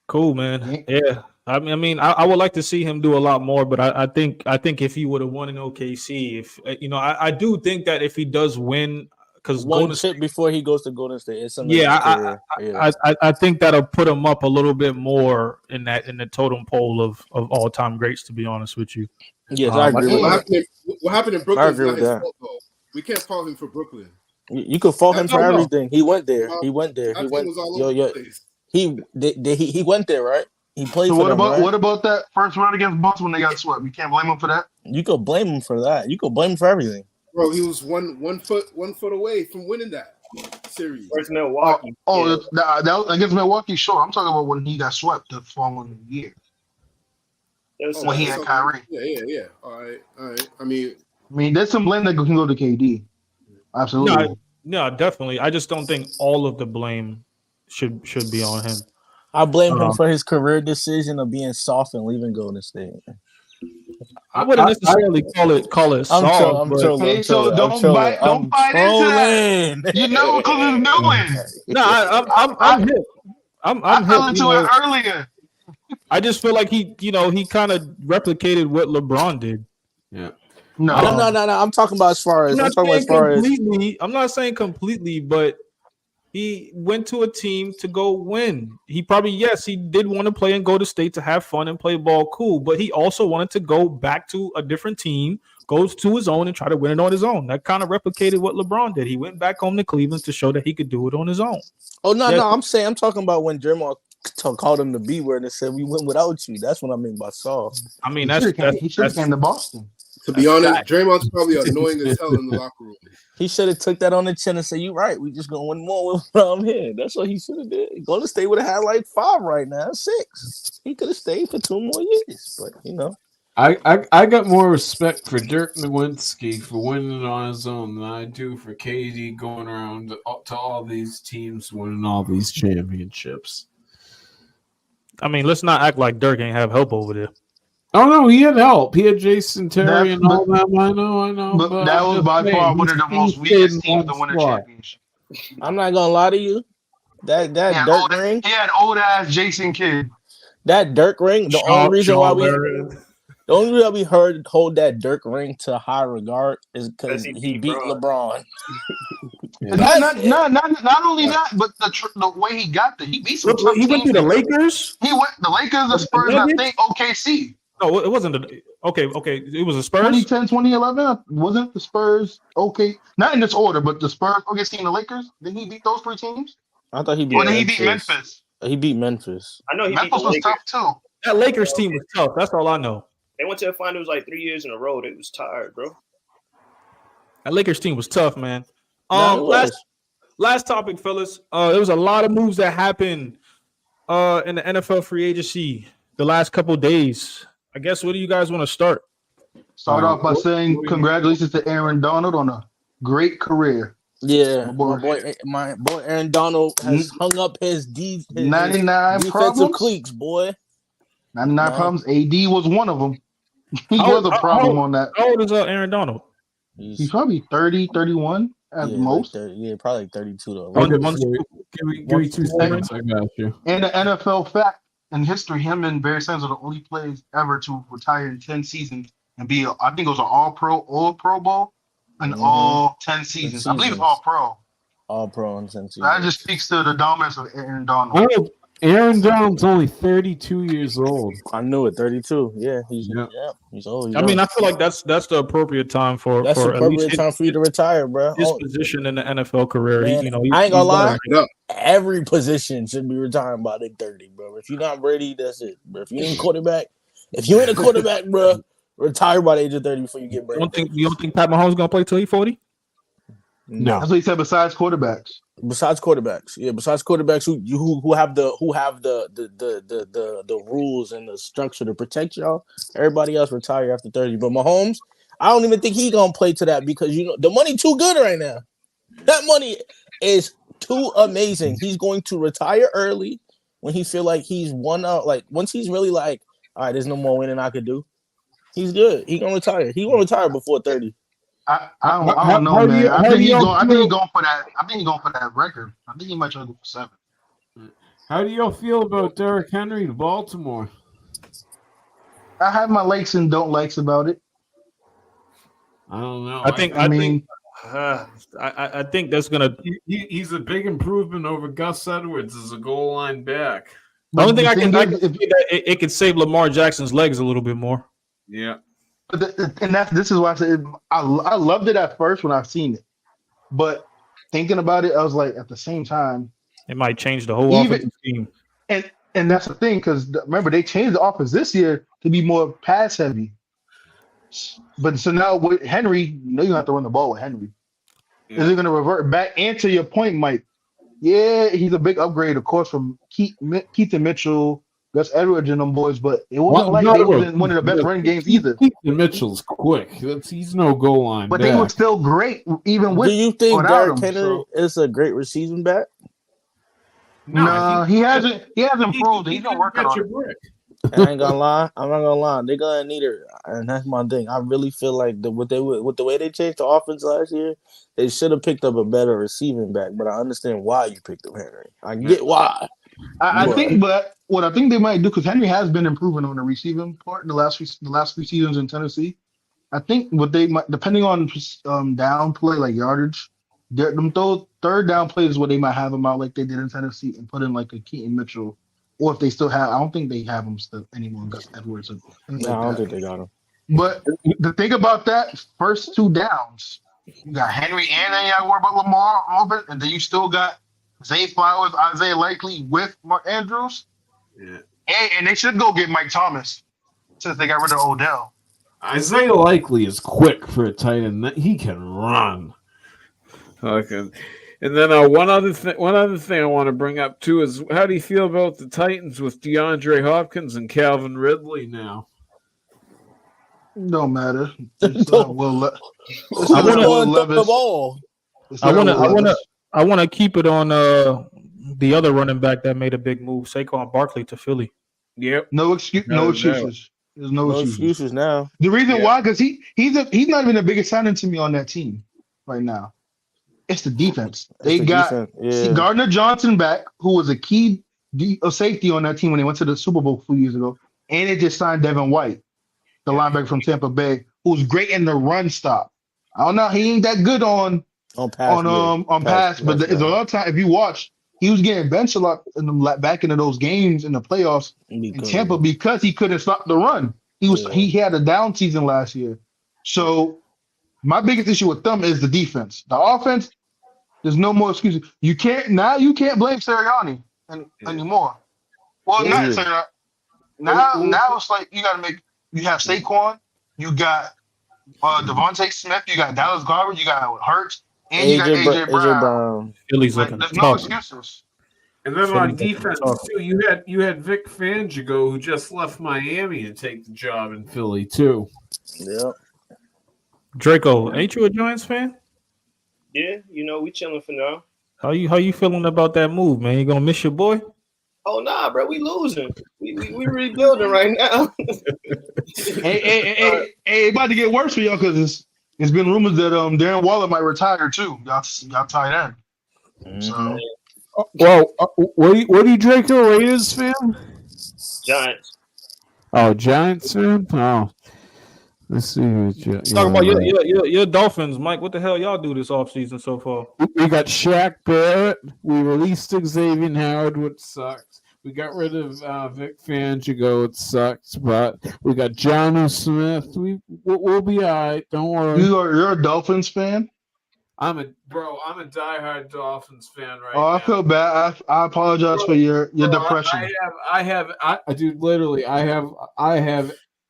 S1: Cool, man. Yeah. I mean, I would like to see him do a lot more, but I think if he would have won in OKC, if I do think that if he does win, because
S2: one chip before he goes to Golden State, it's
S1: I think that'll put him up a little bit more in the totem pole of all time greats. To be honest with you,
S2: yes, I agree.
S6: What happened in Brooklyn is not his fault, though. We can't fault him for Brooklyn.
S2: You could fault him for everything. He went there. He went. He went there, right? He played.
S3: So
S2: for them, right?
S3: what about that first round against Bucks when they got swept? You can't blame him for that.
S2: You could blame him for that. You could blame him for everything.
S6: Bro, he was one foot away from winning that series.
S5: Where's Milwaukee?
S3: That against Milwaukee, sure. I'm talking about when he got swept the following year. When he had Kyrie.
S6: Yeah. All right. I mean,
S3: there's some blame that can go to KD. Absolutely.
S1: No, definitely. I just don't think all of the blame should be on him.
S2: I blame him for his career decision of being soft and leaving Golden State.
S1: I wouldn't necessarily call it soft.
S3: Don't bite into that. You know what Cleveland's doing.
S1: No, I'm hip. I'm
S3: fell into it earlier.
S1: I just feel like he kind of replicated what LeBron did.
S4: Yeah.
S2: No. I'm talking about as far as
S1: I'm not saying completely, but he went to a team to go win. He did want to play in Golden State to have fun and play ball cool, but he also wanted to go back to a different team, goes to his own and try to win it on his own. That kind of replicated what LeBron did. He went back home to Cleveland to show that he could do it on his own.
S2: Oh, no, I'm talking about when Draymond called him the B word and said we went without you. That's what I mean by soft.
S1: I mean,
S3: he should have came to Boston.
S6: To be honest, Draymond's probably annoying as hell in the locker room.
S2: He should have took that on the chin and said, "You're right. We just gonna win more from here." That's what he should have did. Golden State would have had like 5 right now, 6. He could have stayed for 2 more years, but
S4: I got more respect for Dirk Nowitzki for winning on his own than I do for KD going around to all these teams winning all these championships.
S1: I mean, let's not act like Dirk ain't have help over there.
S4: Oh no, he had help. He had Jason Terry and all that. I know.
S3: But that was by far one of the most weakest teams to win a championship.
S2: I'm not gonna lie to you. That Dirk ring.
S3: He had old ass Jason Kidd.
S2: That Dirk ring. The only reason why we hold that Dirk ring to high regard is because he beat LeBron.
S3: Not only that, but the way he got there, he beat some tough teams.
S1: He went to the Lakers.
S3: He went the Lakers, the Spurs, I think OKC.
S1: No, it wasn't okay. It was the Spurs.
S3: 2010, 2011. Wasn't the Spurs okay? Not in this order, but the Spurs, OKC, and the Lakers. Did he beat those 3 teams?
S2: I thought he beat.
S3: Or did he beat Memphis?
S2: He beat Memphis.
S5: I know
S3: Memphis was tough too.
S1: That Lakers team was tough. That's all I know.
S5: They went to the finals like 3 years in a row. They was tired, bro.
S1: That Lakers team was tough, man. Last topic, fellas. There was a lot of moves that happened in the NFL free agency the last couple of days. I guess where do you guys want to start?
S3: Start off by saying congratulations to Aaron Donald on a great career.
S2: Yeah, my boy Aaron Donald has hung up his
S3: 99
S2: defensive cleats, boy.
S3: 99 problems. AD was one of them. He was a problem on that.
S1: How old is Aaron Donald?
S3: He's probably 30, 31 at most.
S2: Like probably 32 though.
S4: Give me 2 seconds. I got you.
S3: And the NFL fact in history, him and Barry Sanders are the only players ever to retire in 10 seasons and be, I think it was an all Pro Bowl in all 10 seasons. I believe it's all Pro.
S2: All Pro in 10 seasons.
S3: That just speaks to the dominance of Aaron Donald.
S4: Aaron Donald's only 32 years old.
S2: I knew it, 32. Yeah, he's old.
S1: I mean, I feel like that's the appropriate time for
S2: the appropriate time for you to retire, bro.
S1: His position in the NFL career.
S2: Man, I ain't gonna lie. Every position should be retiring by the 30, bro. If you're not ready, that's it, bro. If you ain't a quarterback, bro, retire by the age of 30 before you get ready.
S1: You don't think Pat Mahomes gonna play till he's 40?
S2: No,
S3: that's what he said. Besides quarterbacks,
S2: besides quarterbacks who have the rules and the structure to protect y'all. Everybody else retire after 30. But Mahomes, I don't even think he gonna play to that because the money too good right now. That money is too amazing. He's going to retire early when he feel like he's won out. Like once he's really like, all right, there's no more winning I could do. He's good. He gonna retire. He gonna retire before 30.
S3: I don't know, man. I think he's going for that. I think he's going for that record. I think he might try to go for 7.
S4: How do y'all feel about Derrick Henry to Baltimore?
S3: I have my likes and don't likes about it.
S4: I don't know.
S1: I think that's gonna.
S4: He's a big improvement over Gus Edwards as a goal line back.
S1: The only thing I can see that it could save Lamar Jackson's legs a little bit more.
S4: Yeah,
S3: this is why I said I loved it at first when I've seen it, but thinking about it, I was like, at the same time,
S1: it might change the whole offensive team.
S3: And that's the thing, because remember they changed the offense this year to be more pass heavy. But so now with Henry, you know you have to run the ball with Henry. Yeah. Is it going to revert back? And to your point, Mike, yeah, he's a big upgrade, of course, from Keaton Mitchell, Gus Edwards, and them boys. But it wasn't they wasn't one of the best running games either.
S4: Keaton Mitchell's quick. He's no goal line.
S3: But they were still great, even with.
S2: Do you think Derrick Henry is a great receiving back?
S3: No, he hasn't. He hasn't improved. He's not working on it.
S2: I ain't gonna lie. I'm not gonna lie. They're gonna need it, and that's my thing. I really feel like with the way they changed the offense last year, they should have picked up a better receiving back. But I understand why you picked up Henry. I get why.
S3: I think, but what I think they might do, because Henry has been improving on the receiving part in the last few seasons in Tennessee. I think what they might, depending on down play like yardage, those third down plays is what they might have him out like they did in Tennessee and put in like a Keaton Mitchell. Or if they still have, I don't think they have him still anymore. Gus Edwards.
S2: No, like I don't think they got him.
S3: But the thing about that, first 2 downs, you got Henry and then you got to worry about Lamar over, and then you still got Zay Flowers, Isaiah Likely with Mark Andrews. Yeah. And they should go get Mike Thomas since they got rid of Odell.
S4: Isaiah Likely is quick for a tight end. He can run. Okay. And then one other thing I want to bring up too is, how do you feel about the Titans with DeAndre Hopkins and Calvin Ridley now?
S3: Don't matter.
S1: I want to keep it on the other running back that made a big move, Saquon Barkley to Philly.
S4: Yep.
S3: No excuses. There's no
S2: excuses now.
S3: The reason why, because he's not even the biggest signing to me on that team right now. It's the defense. They got Gardner Johnson back, who was a key safety on that team when they went to the Super Bowl a few years ago. And they just signed Devin White, the linebacker from Tampa Bay, who's great in the run stop. I don't know. He ain't that good on pass, but there's a lot of time. If you watch, he was getting benched a lot in the back into those games in the playoffs in Tampa because he couldn't stop the run. He had a down season last year. So my biggest issue with them is the defense. The offense, there's no more excuses. You can't blame Sirianni anymore. Well, not Sirianni. Now it's like you have Saquon, you got Devontae Smith, you got Dallas Goedert, you got Hurts, and you got AJ Brown.
S1: Philly's looking
S3: there's
S1: tough.
S3: No excuses.
S4: And then on defense too, you had Vic Fangio, who just left Miami to take the job in Philly too.
S2: Yep.
S1: Dreco, ain't you a Giants fan?
S5: Yeah, we chilling for now.
S1: How you feeling about that move, man? You gonna miss your boy?
S5: Oh nah, bro, we losing. We rebuilding right now.
S3: hey, about to get worse for y'all because it's been rumors that Darren Waller might retire too. Y'all tied in.
S4: So, well, what are you Draco Raiders fan?
S5: Giants.
S4: Oh, Giants fan. Oh, let's see.
S1: Talk about your Dolphins, Mike. What the hell y'all do this offseason so far?
S4: We got Shaq Barrett. We released Xavier Howard, which sucks. We got rid of Vic Fangio. It sucks, but we got Jonnu Smith. We'll be all right. Don't worry.
S3: You're a Dolphins fan?
S4: I'm a diehard Dolphins fan right now.
S3: I feel bad. I apologize for your depression.
S4: I have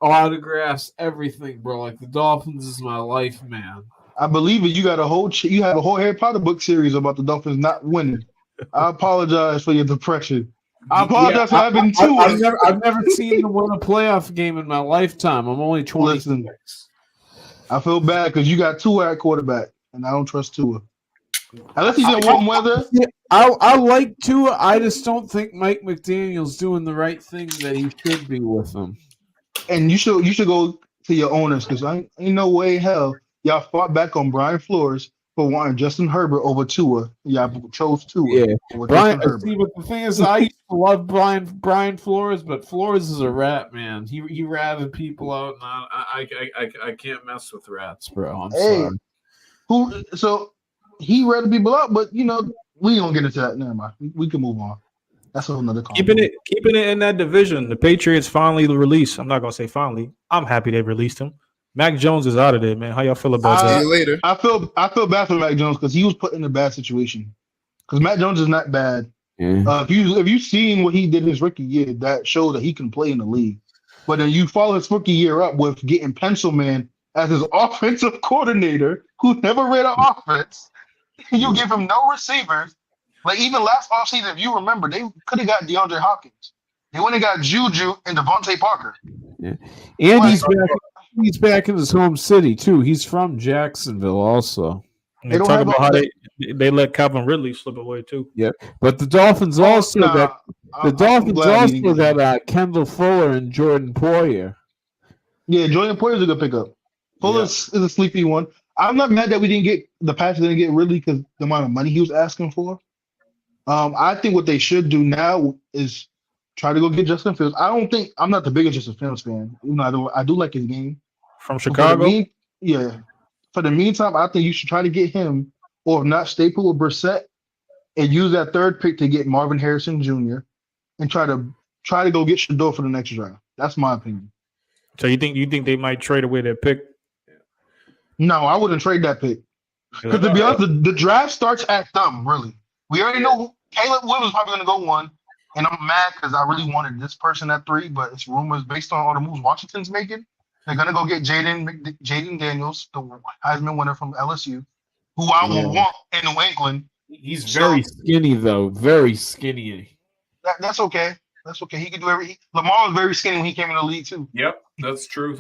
S4: autographs, everything, bro. Like the Dolphins is my life, man.
S3: I believe it. You got you have a whole Harry Potter book series about the Dolphins not winning. I apologize for your depression. I apologize for having two.
S4: I've never seen them win a playoff game in my lifetime. I'm only 26.
S3: I feel bad because you got Tua at quarterback, and I don't trust Tua. Unless he's in warm weather.
S4: I like Tua. I just don't think Mike McDaniel's doing the right thing that he should be with him.
S3: And you should go to your owners because ain't no way in hell y'all fought back on Brian Flores for wanting Justin Herbert over Tua. Y'all chose Tua.
S4: Yeah,
S3: over
S4: Brian.
S3: Justin Herbert.
S4: See, but the thing is, I used to love Brian Flores, but Flores is a rat, man. He ratted people out, and I can't mess with rats, bro. I'm sorry.
S3: So he ratted people out, but we don't get into that. Never mind. We can move on. That's another call.
S1: Keeping it in that division. The Patriots finally released. I'm not gonna say finally. I'm happy they released him. Mac Jones is out of there, man. How y'all feel about that?
S6: See you later.
S3: I feel bad for Mac Jones because he was put in a bad situation. Because Mac Jones is not bad.
S4: Yeah.
S3: If you've seen what he did his rookie year, that showed that he can play in the league. But then you follow his rookie year up with getting Pencilman as his offensive coordinator, who never ran an offense. You give him no receivers. Like even last offseason, if you remember, they could have got DeAndre Hopkins. They went and got Juju and Devontae Parker.
S4: Yeah. And he's back in his home city too. He's from Jacksonville also.
S1: And they talk about how they let Calvin Ridley slip away too.
S4: Yeah, but the Dolphins also got Kendall Fuller and Jordan Poyer.
S3: Yeah, Jordan Poyer's a good pickup. Fuller is a sleepy one. I'm not mad that the Patriots didn't get Ridley because the amount of money he was asking for. I think what they should do now is try to go get Justin Fields. I'm not the biggest Justin Fields fan. I do like his game.
S1: From Chicago?
S3: For the meantime, I think you should try to get him, or if not, stay put with Brissett and use that third pick to get Marvin Harrison Jr. and try to go get Shador for the next draft. That's my opinion.
S1: So you think they might trade away their pick?
S3: No, I wouldn't trade that pick. Because to be honest, the draft starts at them, really. We already know Caleb Williams is probably going to go 1, and I'm mad because I really wanted this person at 3, but it's rumors based on all the moves Washington's making. They're going to go get Jaden Daniels, the Heisman winner from LSU, who I will want in New England.
S4: He's very skinny, though. Very skinny.
S3: That's okay. That's okay. He can do everything. Lamar was very skinny when he came in the league, too.
S4: Yep, that's true.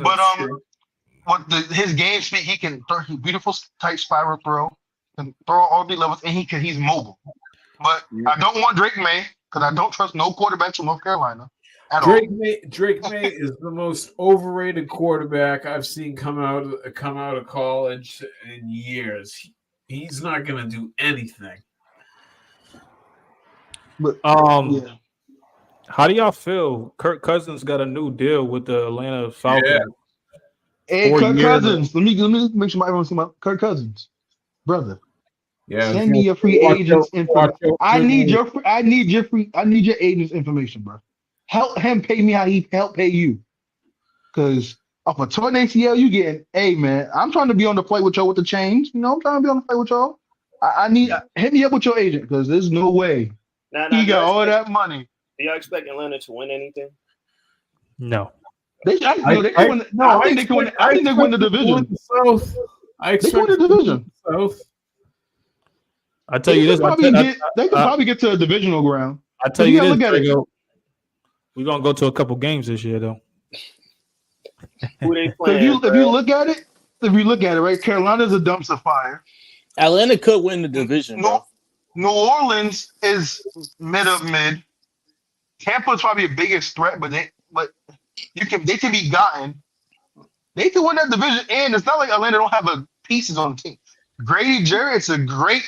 S3: His game speed, he can throw beautiful tight spiral throw and throw all the levels, and he's mobile. But I don't want Drake May because I don't trust no quarterbacks from North Carolina.
S4: Drake May is the most overrated quarterback I've seen come out of college in years. He's not going to do anything.
S3: But
S1: how do y'all feel? Kirk Cousins got a new deal with the Atlanta Falcons.
S3: Yeah. Hey, Kirk Cousins. Let me make sure everyone see my Kirk Cousins, brother.
S4: Yeah,
S3: send me your free agent's information. I need your agent's information, bro. Help him pay me how he helped pay you. Because off a torn ACL, you getting, hey man, I'm trying to be on the flight with y'all with the change. I'm trying to be on the flight with y'all. I need hit me up with your agent because there's no way he got all that money.
S5: Do y'all expect Atlanta to win anything?
S1: No.
S3: I think they can win the division.
S4: I expect
S3: the division.
S1: I tell you this,
S3: they could probably get to a divisional ground.
S1: I tell you this, we're gonna go to a couple games this year, though.
S5: Who they playing?
S3: If you look at it, right? Carolina's a dumpster fire.
S2: Atlanta could win the division.
S3: New Orleans is mid of mid. Tampa's probably the biggest threat, but they can be gotten. They can win that division, and it's not like Atlanta don't have pieces on the team. Grady Jarrett's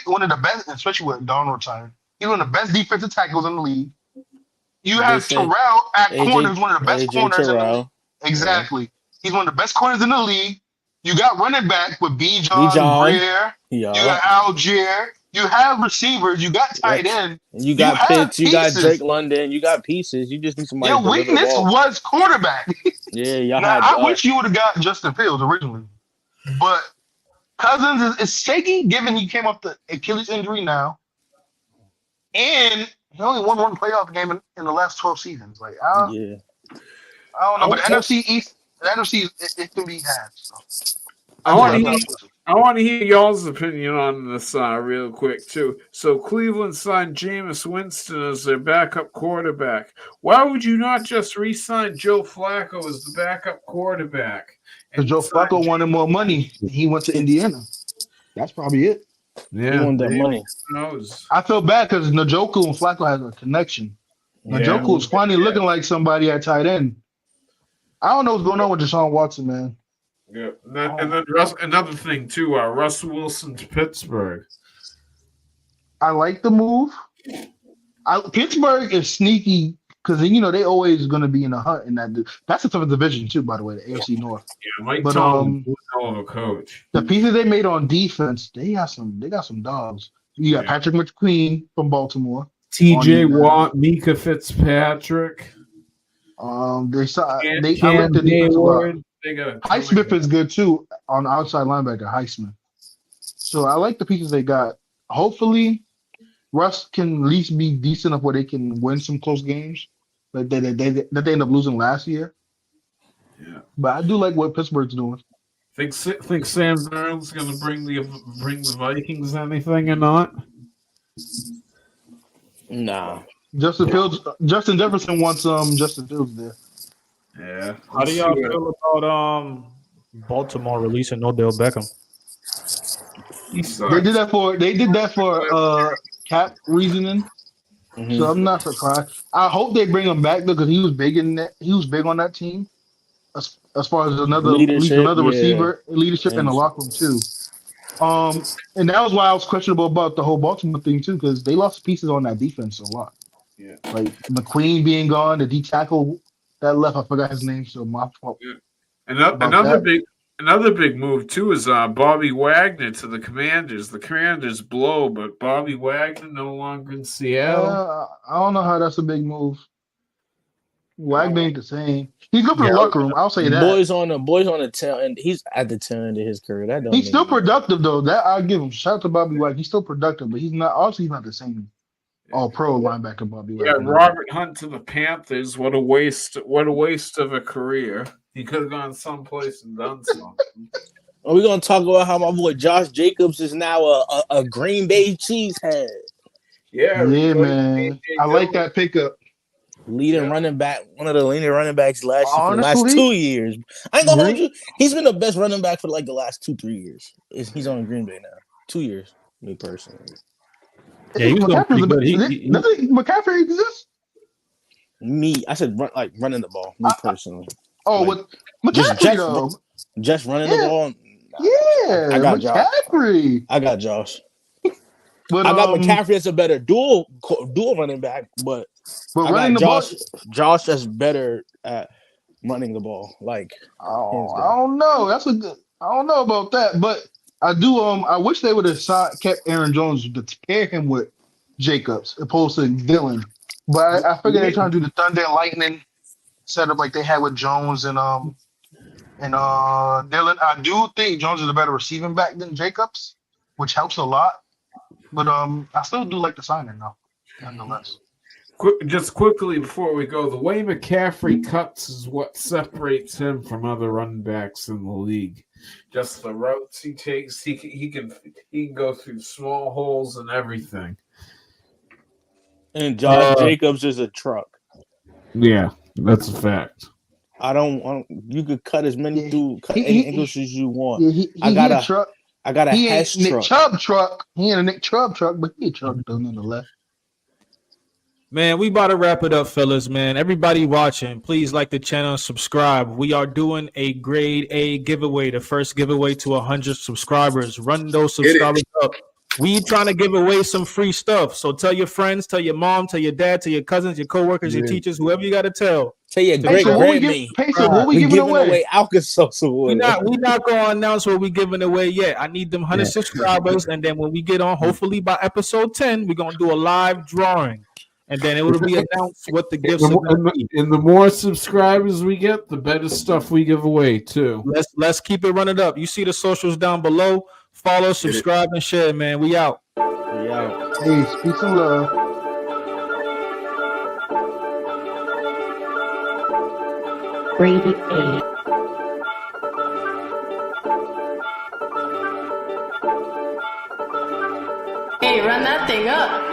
S3: one of the best, especially with Donald time. He's one of the best defensive tackles in the league. You have Terrell at corner, who's one of the best corners in the league. Exactly. He's one of the best corners in the league. You got running back with Bijan, Greer. You got Algier. You have receivers. You got tight end.
S2: You got Pitts. You got Drake London. You got pieces. You just need somebody.
S3: Your weakness was quarterback.
S2: Yeah, y'all
S3: I wish you would have got Justin Fields originally, but Cousins is shaky given he came off the Achilles injury now, and he only won one playoff game in the last 12 seasons. I don't know, but the NFC East, it can be had. So.
S4: I want to hear y'all's opinion on this real quick too. So Cleveland signed Jameis Winston as their backup quarterback. Why would you not just re-sign Joe Flacco as the backup quarterback?
S3: Because Joe Flacco wanted more money. He went to Indiana. That's probably it.
S2: He want that money.
S3: I feel bad because Njoku and Flacco has a connection. Njoku is finally looking like somebody at tight end. I don't know what's going on with Deshaun Watson, man.
S4: Yeah, and then another thing too. Russell Wilson to Pittsburgh.
S3: I like the move. Pittsburgh is sneaky because they always going to be in the hunt in that. That's a tough division too, by the way, the AFC North.
S4: Yeah, Mike Tomlin was a hell of a coach.
S3: The pieces they made on defense, they got some dogs. You got Patrick McQueen from Baltimore,
S4: T.J. Watt, Mika Fitzpatrick.
S3: They I like the defense a lot. Highsmith is good too on the outside linebacker. Highsmith. So I like the pieces they got. Hopefully, Russ can at least be decent enough where they can win some close games that they end up losing last year.
S4: Yeah,
S3: but I do like what Pittsburgh's doing.
S4: Think Sam Darnold's going to bring the Vikings anything or not?
S2: Nah.
S3: Justin Jefferson wants Justin Fields there.
S4: Yeah.
S1: How do y'all feel about Baltimore releasing Odell Beckham?
S3: They did that for cap reasoning. Mm-hmm. So I'm not surprised. I hope they bring him back though, because he was big in that. He was big on that team, as far as another receiver leadership in the locker room too. And that was why I was questionable about the whole Baltimore thing too, because they lost pieces on that defense a lot.
S4: Yeah,
S3: like McQueen being gone, the D tackle that left, I forgot his name. So my fault.
S4: Yeah. Another big move too is Bobby Wagner to the Commanders. The Commanders blow, but Bobby Wagner no longer in Seattle.
S3: I don't know how that's a big move. Wagner ain't the same. He's good for the locker room. I'll say that.
S2: Boys on the tail end. He's at the tail end of his career.
S3: He's still productive though. That I'll give him. Shout out to Bobby Wagner. He's still productive, but he's not. Obviously, he's not the same all-pro linebacker Bobby Wagner.
S4: Yeah, Robert Hunt to the Panthers. What a waste! What a waste of a career. He could have gone someplace and done something.
S2: Are we gonna talk about how my boy Josh Jacobs is now a Green Bay Cheesehead?
S3: Yeah, man. I like that pickup.
S2: Leading running back, one of the leading running backs for the last 2 years. I ain't gonna hold you. He's been the best running back for like the last 2-3 years. He's on Green Bay now. 2 years, me personally.
S1: Yeah, he was going pretty good.
S3: Doesn't McCaffrey exist?
S2: I said running the ball. Me personally.
S3: With McCaffrey
S2: just running the ball.
S3: Yeah,
S2: I got
S3: McCaffrey.
S2: Josh. I got Josh. But I got McCaffrey as a better dual running back, but I
S3: running
S2: got
S3: the ball,
S2: Josh is better at running the ball. Like,
S3: I don't know. I don't know about that, but I do. I wish they would have kept Aaron Jones to pair him with Jacobs opposed to Dillon. But I figured they're trying to do the Thunder and Lightning setup like they had with Jones and Dillon. I do think Jones is a better receiving back than Jacobs, which helps a lot. But I still do like the signing though, nonetheless.
S4: Just quickly before we go, the way McCaffrey cuts is what separates him from other running backs in the league. Just the routes he takes, he can go through small holes and everything.
S2: And Josh Jacobs is a truck.
S4: Yeah, that's a fact.
S2: You could cut as many angles as you want.
S3: Yeah, I got a truck.
S2: I got a Hess truck.
S3: Nick Chubb truck. He ain't a Nick Chubb truck, but he a truck though nonetheless.
S1: Man, we about to wrap it up, fellas, man. Everybody watching, please like the channel, subscribe. We are doing a grade A giveaway, the first giveaway to 100 subscribers. Run those subscribers up. We trying to give away some free stuff. So tell your friends, tell your mom, tell your dad, tell your cousins, your coworkers, your teachers, whoever you got to tell.
S2: Tell your great grandme.
S3: What we giving away?
S2: Alka-Seltzer.
S1: We not going to announce what we giving away yet. I need them 100 subscribers, and then when we get on, hopefully by episode 10, we're going to do a live drawing. And then it will be announced what the gifts are going to be.
S4: And the more subscribers we get, the better stuff we give away, too.
S1: Let's keep it running up. You see the socials down below. Follow, subscribe, and share, man. We out.
S3: Hey, peace and love.
S7: Grade A. Hey, run that thing up.